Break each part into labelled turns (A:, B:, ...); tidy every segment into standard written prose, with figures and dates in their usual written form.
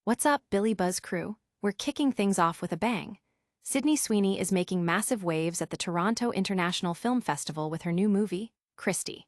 A: What's up, Billie Buzz crew? We're kicking things off with a bang. Sydney Sweeney is making massive waves at the Toronto International Film Festival with her new movie, Christy.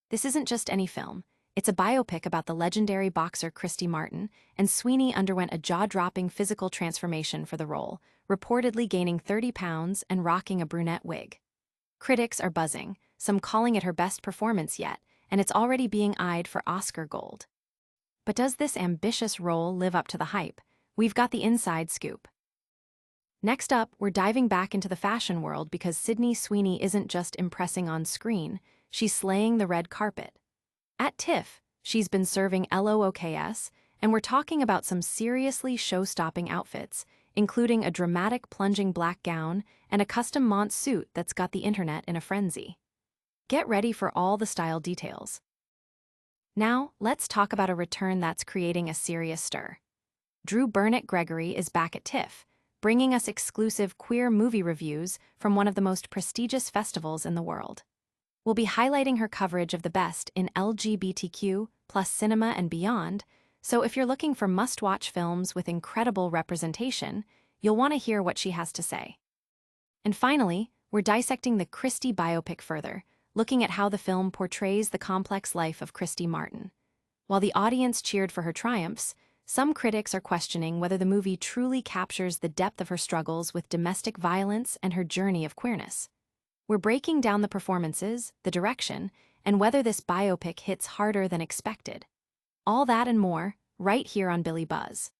A: This isn't just any film. It's a biopic about the legendary boxer Christy Martin, and Sweeney underwent a jaw-dropping physical transformation for the role, reportedly gaining 30 pounds and rocking a brunette wig. Critics are buzzing, some calling it her best performance yet, and it's already being eyed for Oscar gold. But does this ambitious role live up to the hype? We've got the inside scoop. Next up, we're diving back into the fashion world because Sydney Sweeney isn't just impressing on screen, she's slaying the red carpet. At TIFF, she's been serving LOOKS, and we're talking about some seriously show-stopping outfits, including a dramatic plunging black gown and a custom Mont suit that's got the internet in a frenzy. Get ready for all the style details. Now, let's talk about a return that's creating a serious stir. Drew Burnett Gregory is back at TIFF, bringing us exclusive queer movie reviews from one of the most prestigious festivals in the world. We'll be highlighting her coverage of the best in LGBTQ plus cinema and beyond, so if you're looking for must-watch films with incredible representation, you'll want to hear what she has to say. And finally, we're dissecting the Christy biopic further, looking at how the film portrays the complex life of Christy Martin. While the audience cheered for her triumphs, some critics are questioning whether the movie truly captures the depth of her struggles with domestic violence and her journey of queerness. We're breaking down the performances, the direction, and whether this biopic hits harder than expected. All that and more, right here on Billie Buzz.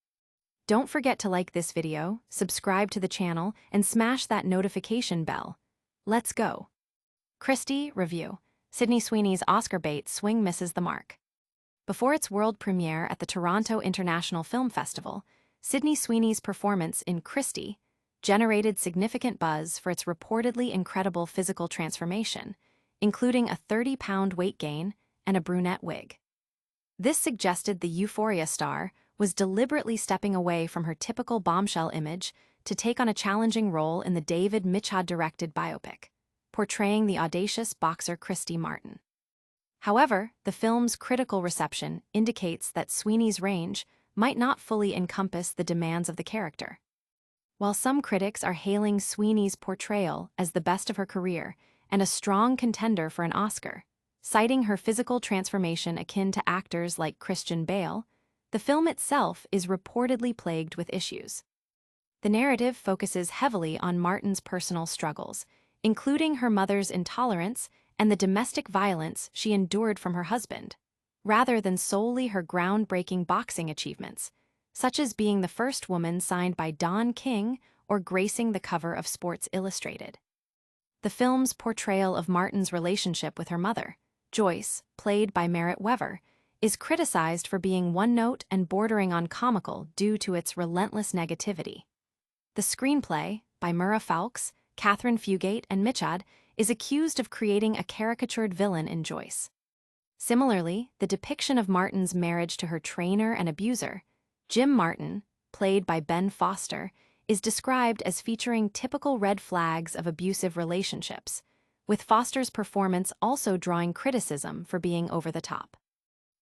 A: Don't forget to like this video, subscribe to the channel, and smash that notification bell. Let's go. Christy review. Sydney Sweeney's Oscar bait swing misses the mark. Before its world premiere at the Toronto International Film Festival, Sydney Sweeney's performance in Christy generated significant buzz for its reportedly incredible physical transformation, including a 30-pound weight gain and a brunette wig. This suggested the Euphoria star was deliberately stepping away from her typical Bombshell image to take on a challenging role in the David Mitchell-directed biopic, portraying the audacious boxer Christy Martin. However, the film's critical reception indicates that Sweeney's range might not fully encompass the demands of the character. While some critics are hailing Sweeney's portrayal as the best of her career and a strong contender for an Oscar, citing her physical transformation akin to actors like Christian Bale, the film itself is reportedly plagued with issues. The narrative focuses heavily on Martin's personal struggles, including her mother's intolerance and the domestic violence she endured from her husband, rather than solely her groundbreaking boxing achievements, such as being the first woman signed by Don King or gracing the cover of Sports Illustrated. The film's portrayal of Martin's relationship with her mother, Joyce, played by Merritt Wever, is criticized for being one-note and bordering on comical due to its relentless negativity. The screenplay, by Murrah Fowlkes, Catherine Fugate, and Mitchad, is accused of creating a caricatured villain in Joyce. Similarly, the depiction of Martin's marriage to her trainer and abuser, Jim Martin, played by Ben Foster, is described as featuring typical red flags of abusive relationships, with Foster's performance also drawing criticism for being over the top.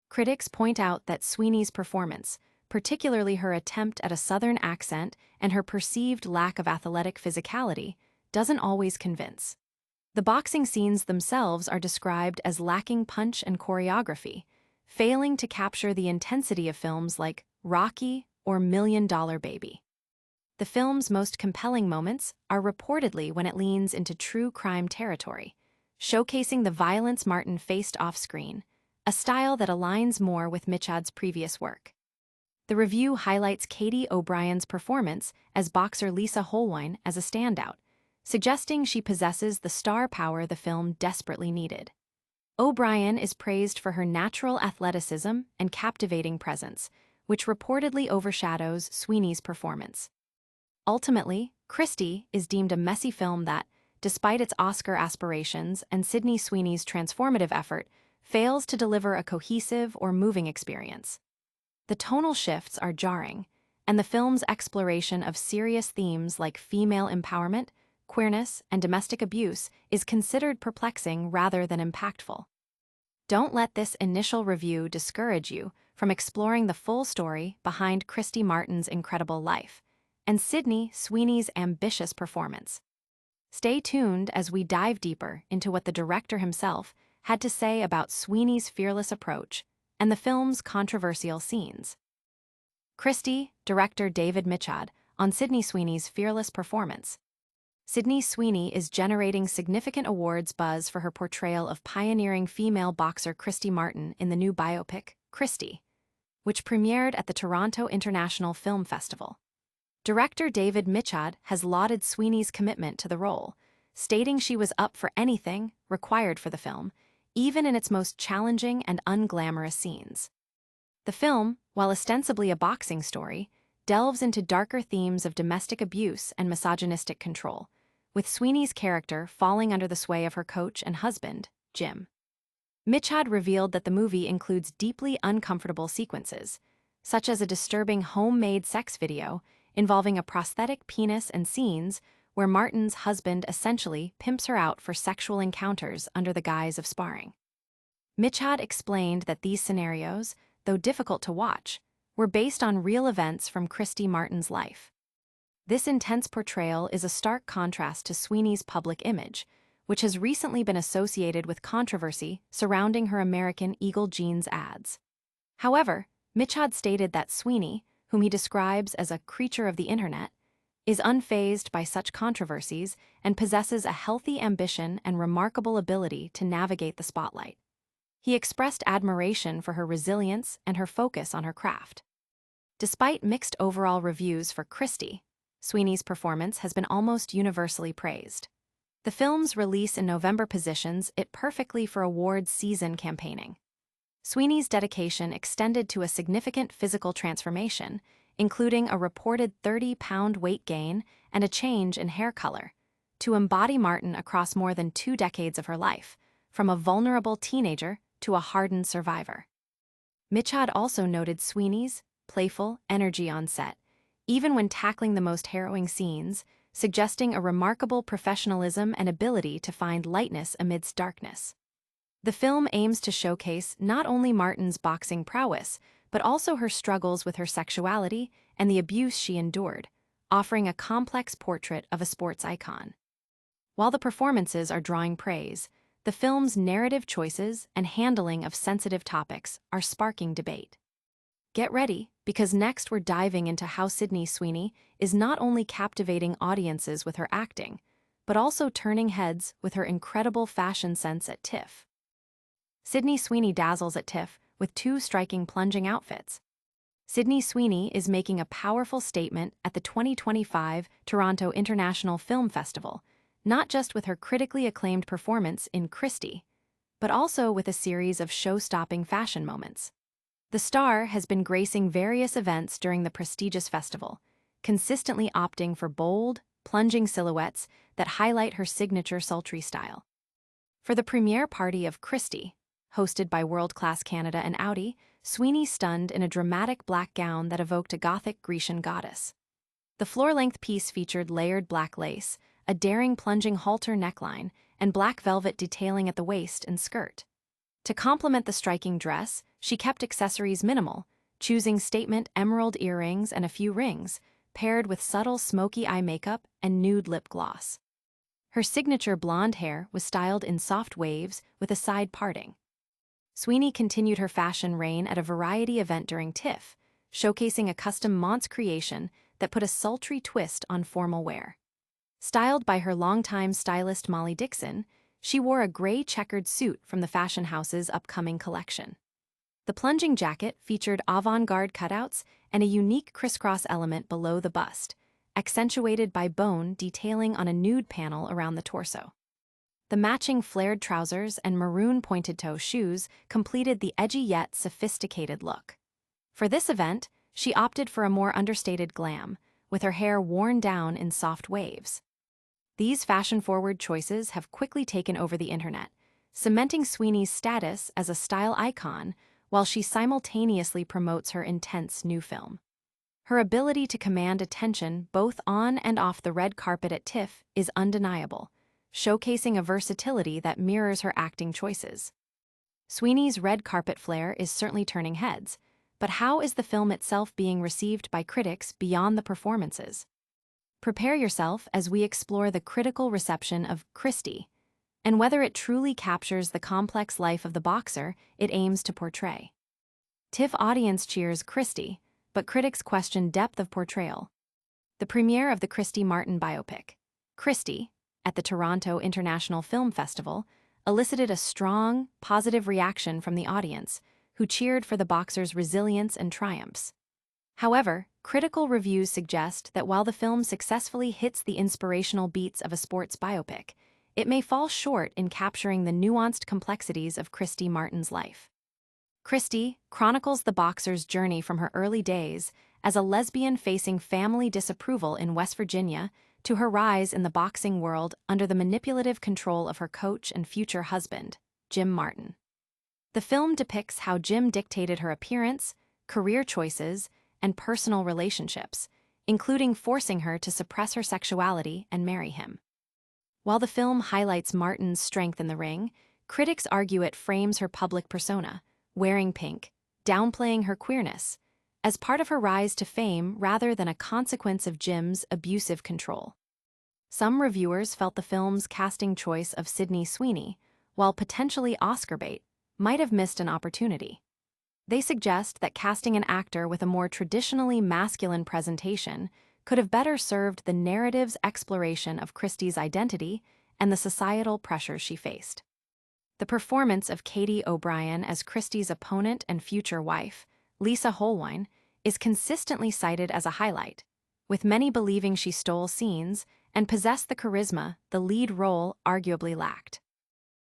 A: Critics point out that Sweeney's performance, particularly her attempt at a Southern accent and her perceived lack of athletic physicality, doesn't always convince. The boxing scenes themselves are described as lacking punch and choreography, failing to capture the intensity of films like Rocky or $1 Million Baby. The film's most compelling moments are reportedly when it leans into true crime territory, showcasing the violence Martin faced off-screen, a style that aligns more with Mitchad's previous work. The review highlights Katie O'Brien's performance as boxer Lisa Holwine as a standout, suggesting she possesses the star power the film desperately needed. O'Brien is praised for her natural athleticism and captivating presence, which reportedly overshadows Sweeney's performance. Ultimately, Christy is deemed a messy film that, despite its Oscar aspirations and Sydney Sweeney's transformative effort, fails to deliver a cohesive or moving experience. The tonal shifts are jarring, and the film's exploration of serious themes like female empowerment, queerness, and domestic abuse is considered perplexing rather than impactful. Don't let this initial review discourage you from exploring the full story behind Christy Martin's incredible life and Sydney Sweeney's ambitious performance. Stay tuned as we dive deeper into what the director himself had to say about Sweeney's fearless approach and the film's controversial scenes. Christy, director David Mitchell, on Sydney Sweeney's fearless performance. Sydney Sweeney is generating significant awards buzz for her portrayal of pioneering female boxer Christy Martin in the new biopic, Christy, which premiered at the Toronto International Film Festival. Director David Mitchell has lauded Sweeney's commitment to the role, stating she was up for anything required for the film, even in its most challenging and unglamorous scenes. The film, while ostensibly a boxing story, delves into darker themes of domestic abuse and misogynistic control, with Sweeney's character falling under the sway of her coach and husband, Jim. Mitchell revealed that the movie includes deeply uncomfortable sequences, such as a disturbing homemade sex video involving a prosthetic penis and scenes where Martin's husband essentially pimps her out for sexual encounters under the guise of sparring. Mitchell explained that these scenarios, though difficult to watch, were based on real events from Christy Martin's life. This intense portrayal is a stark contrast to Sweeney's public image, which has recently been associated with controversy surrounding her American Eagle jeans ads. However, Mitchell stated that Sweeney, whom he describes as a creature of the internet, is unfazed by such controversies and possesses a healthy ambition and remarkable ability to navigate the spotlight. He expressed admiration for her resilience and her focus on her craft. Despite mixed overall reviews for Christy, Sweeney's performance has been almost universally praised. The film's release in November positions it perfectly for awards season campaigning. Sweeney's dedication extended to a significant physical transformation, including a reported 30-pound weight gain and a change in hair color, to embody Martin across more than 2 decades of her life, from a vulnerable teenager to a hardened survivor. Mitchell also noted Sweeney's playful energy on set, even when tackling the most harrowing scenes, suggesting a remarkable professionalism and ability to find lightness amidst darkness. The film aims to showcase not only Martin's boxing prowess, but also her struggles with her sexuality and the abuse she endured, offering a complex portrait of a sports icon. While the performances are drawing praise, the film's narrative choices and handling of sensitive topics are sparking debate. Get ready, because next we're diving into how Sydney Sweeney is not only captivating audiences with her acting, but also turning heads with her incredible fashion sense at TIFF. Sydney Sweeney dazzles at TIFF with 2 striking plunging outfits. Sydney Sweeney is making a powerful statement at the 2025 Toronto International Film Festival, not just with her critically acclaimed performance in Christy, but also with a series of show-stopping fashion moments. The star has been gracing various events during the prestigious festival, consistently opting for bold, plunging silhouettes that highlight her signature sultry style. For the premiere party of Christy, hosted by World Class Canada and Audi, Sweeney stunned in a dramatic black gown that evoked a Gothic Grecian goddess. The floor-length piece featured layered black lace, a daring plunging halter neckline, and black velvet detailing at the waist and skirt. To complement the striking dress, she kept accessories minimal, choosing statement emerald earrings and a few rings, paired with subtle smoky eye makeup and nude lip gloss. Her signature blonde hair was styled in soft waves with a side parting. Sweeney continued her fashion reign at a variety event during TIFF, showcasing a custom Mons creation that put a sultry twist on formal wear. Styled by her longtime stylist Molly Dixon, she wore a gray checkered suit from the fashion house's upcoming collection. The plunging jacket featured avant-garde cutouts and a unique crisscross element below the bust, accentuated by bone detailing on a nude panel around the torso. The matching flared trousers and maroon pointed-toe shoes completed the edgy yet sophisticated look. For this event, she opted for a more understated glam, with her hair worn down in soft waves. These fashion-forward choices have quickly taken over the internet, cementing Sweeney's status as a style icon while she simultaneously promotes her intense new film. Her ability to command attention both on and off the red carpet at TIFF is undeniable, showcasing a versatility that mirrors her acting choices. Sweeney's red carpet flair is certainly turning heads, But how is the film itself being received by critics beyond the performances? Prepare yourself as we explore the critical reception of Christy and whether it truly captures the complex life of the boxer it aims to portray. TIFF audience cheers Christy, but critics question depth of portrayal. The premiere of the Christy Martin biopic, Christy, at the Toronto International Film Festival, elicited a strong, positive reaction from the audience, who cheered for the boxer's resilience and triumphs. However, critical reviews suggest that while the film successfully hits the inspirational beats of a sports biopic, it may fall short in capturing the nuanced complexities of Christy Martin's life. Christy chronicles the boxer's journey from her early days as a lesbian facing family disapproval in West Virginia to her rise in the boxing world under the manipulative control of her coach and future husband, Jim Martin. The film depicts how Jim dictated her appearance, career choices, and personal relationships, including forcing her to suppress her sexuality and marry him. While the film highlights Martin's strength in the ring, critics argue it frames her public persona, wearing pink, downplaying her queerness, as part of her rise to fame rather than a consequence of Jim's abusive control. Some reviewers felt the film's casting choice of Sydney Sweeney, while potentially Oscar bait, might have missed an opportunity. They suggest that casting an actor with a more traditionally masculine presentation could have better served the narrative's exploration of Christy's identity and the societal pressures she faced. The performance of Katie O'Brien as Christy's opponent and future wife, Lisa Holwine, is consistently cited as a highlight, with many believing she stole scenes and possessed the charisma the lead role arguably lacked.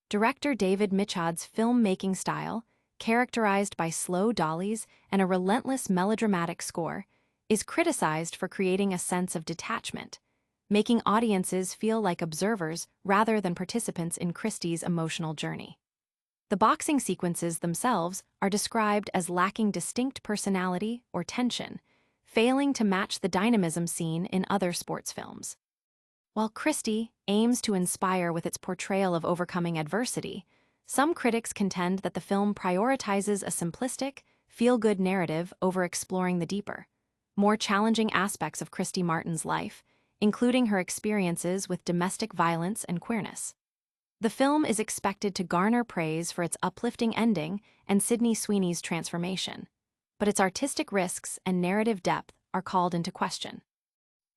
A: Director David Mitchard's filmmaking style, characterized by slow dollies and a relentless melodramatic score, is criticized for creating a sense of detachment, making audiences feel like observers rather than participants in Christy's emotional journey. The boxing sequences themselves are described as lacking distinct personality or tension, failing to match the dynamism seen in other sports films. While Christy aims to inspire with its portrayal of overcoming adversity, some critics contend that the film prioritizes a simplistic, feel-good narrative over exploring the deeper, more challenging aspects of Christy Martin's life, including her experiences with domestic violence and queerness. The film is expected to garner praise for its uplifting ending and Sydney Sweeney's transformation, but its artistic risks and narrative depth are called into question.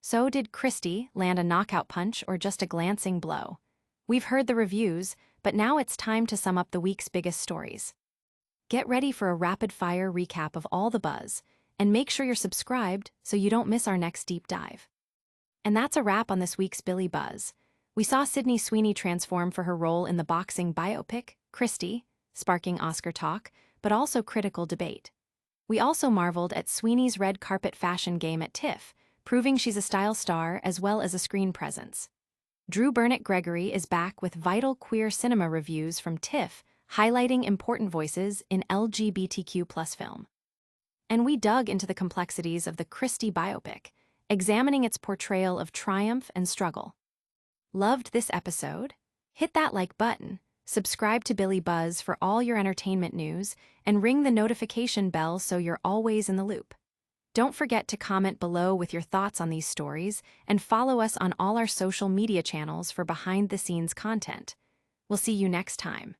A: So did Christy land a knockout punch or just a glancing blow? We've heard the reviews, but now it's time to sum up the week's biggest stories. Get ready for a rapid-fire recap of all the buzz, and make sure you're subscribed so you don't miss our next deep dive. And that's a wrap on this week's Billie Buzz. We saw Sydney Sweeney transform for her role in the boxing biopic, Christy, sparking Oscar talk, but also critical debate. We also marveled at Sweeney's red carpet fashion game at TIFF, proving she's a style star as well as a screen presence. Drew Burnett Gregory is back with vital queer cinema reviews from TIFF, highlighting important voices in LGBTQ+ film. And we dug into the complexities of the Christy biopic, examining its portrayal of triumph and struggle. Loved this episode? Hit that like button, subscribe to Billie Buzz for all your entertainment news, and ring the notification bell so you're always in the loop. Don't forget to comment below with your thoughts on these stories and follow us on all our social media channels for behind-the-scenes content. We'll see you next time.